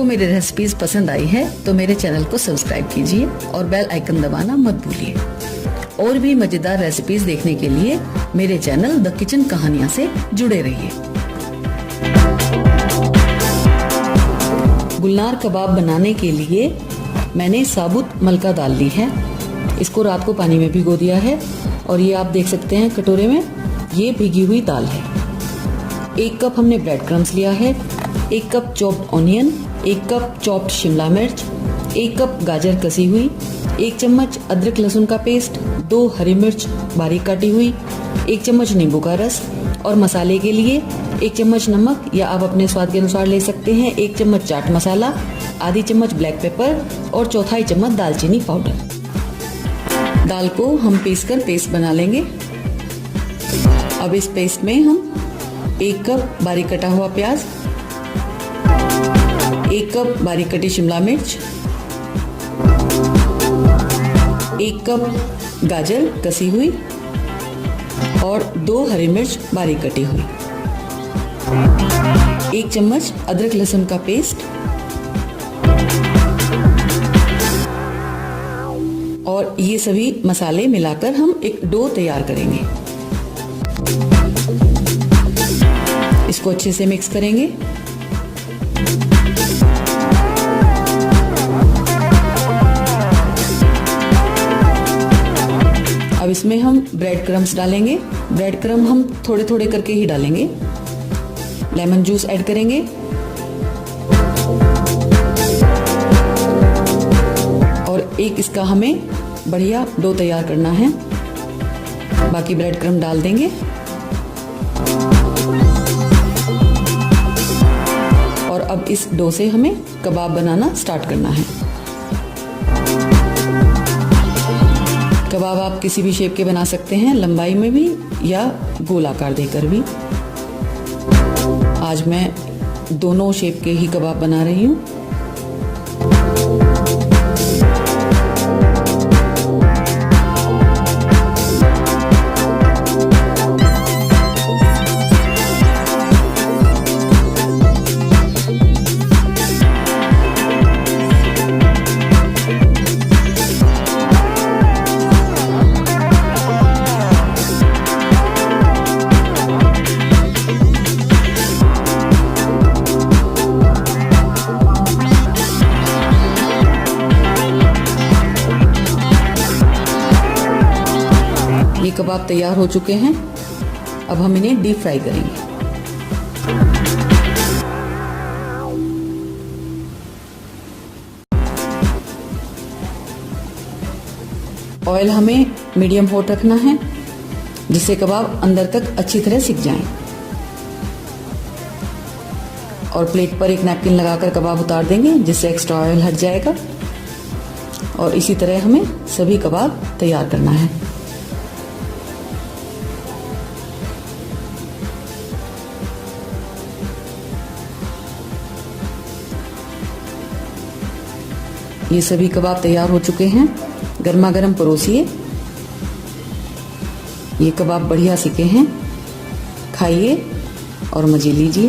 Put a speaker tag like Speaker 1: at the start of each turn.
Speaker 1: आपको मेरी रेसिपीज पसंद आई है तो मेरे चैनल को सब्सक्राइब कीजिए और बेल आइकन दबाना मत भूलिए। और भी मजेदार रेसिपीज देखने के लिए मेरे चैनल द किचन कहानियां से जुड़े रहिए। गुलनार कबाब बनाने के लिए मैंने साबुत मलका दाल ली है। इसको रात को पानी में भिगो दिया है और ये आप देख सकते हैं कटोरे में, ये भीगी हुई दाल है। 1 कप हमने ब्रेड क्रम्स लिया है, 1 cup chopped onion, 1 cup chopped Shimla मिर्च, 1 कप गाजर कसी हुई, 1 चम्मच अदरक लहसुन का पेस्ट, 2 हरी मिर्च बारीक काटी हुई, 1 चम्मच नींबू का रस और मसाले के लिए 1 चम्मच नमक या आप अपने स्वाद के अनुसार ले सकते हैं, 1 चम्मच चाट मसाला, आधी चम्मच ब्लैक पेपर और 1/4 चम्मच दालचीनी पाउडर। दाल को हम पीसकर पेस्ट बना लेंगे। अब इस पेस्ट में हम 1 कप बारीक कटा हुआ प्याज, 1 कप बारीक कटी शिमला मिर्च, 1 कप गाजर कसी हुई और 2 हरी मिर्च बारीक कटी हुई, 1 चम्मच अदरक लहसुन का पेस्ट और ये सभी मसाले मिलाकर हम एक डो तैयार करेंगे। इसको अच्छे से मिक्स करेंगे। अब इसमें हम ब्रेड क्रम्स डालेंगे। ब्रेड क्रम्ब हम थोड़े थोड़े करके ही डालेंगे। लेमन जूस ऐड करेंगे और एक इसका हमें बढ़िया डो तैयार करना है। बाकी ब्रेड क्रम्ब डाल देंगे और अब इस डो से हमें कबाब बनाना स्टार्ट करना है। कबाब आप किसी भी शेप के बना सकते हैं, लंबाई में भी या गोल आकार देकर भी। आज मैं दोनों शेप के ही कबाब बना रही हूँ। ये कबाब तैयार हो चुके हैं। अब हम इन्हें डीप फ्राई करेंगे। ऑयल हमें मीडियम हॉट रखना है जिससे कबाब अंदर तक अच्छी तरह सिक जाएं। और प्लेट पर एक नैपकिन लगाकर कबाब उतार देंगे जिससे एक्स्ट्रा ऑयल हट जाएगा। और इसी तरह हमें सभी कबाब तैयार करना है। ये सभी कबाब तैयार हो चुके हैं। गर्मा गर्म परोसिए। ये कबाब बढ़िया सिके हैं। खाइए और मजे लीजिए।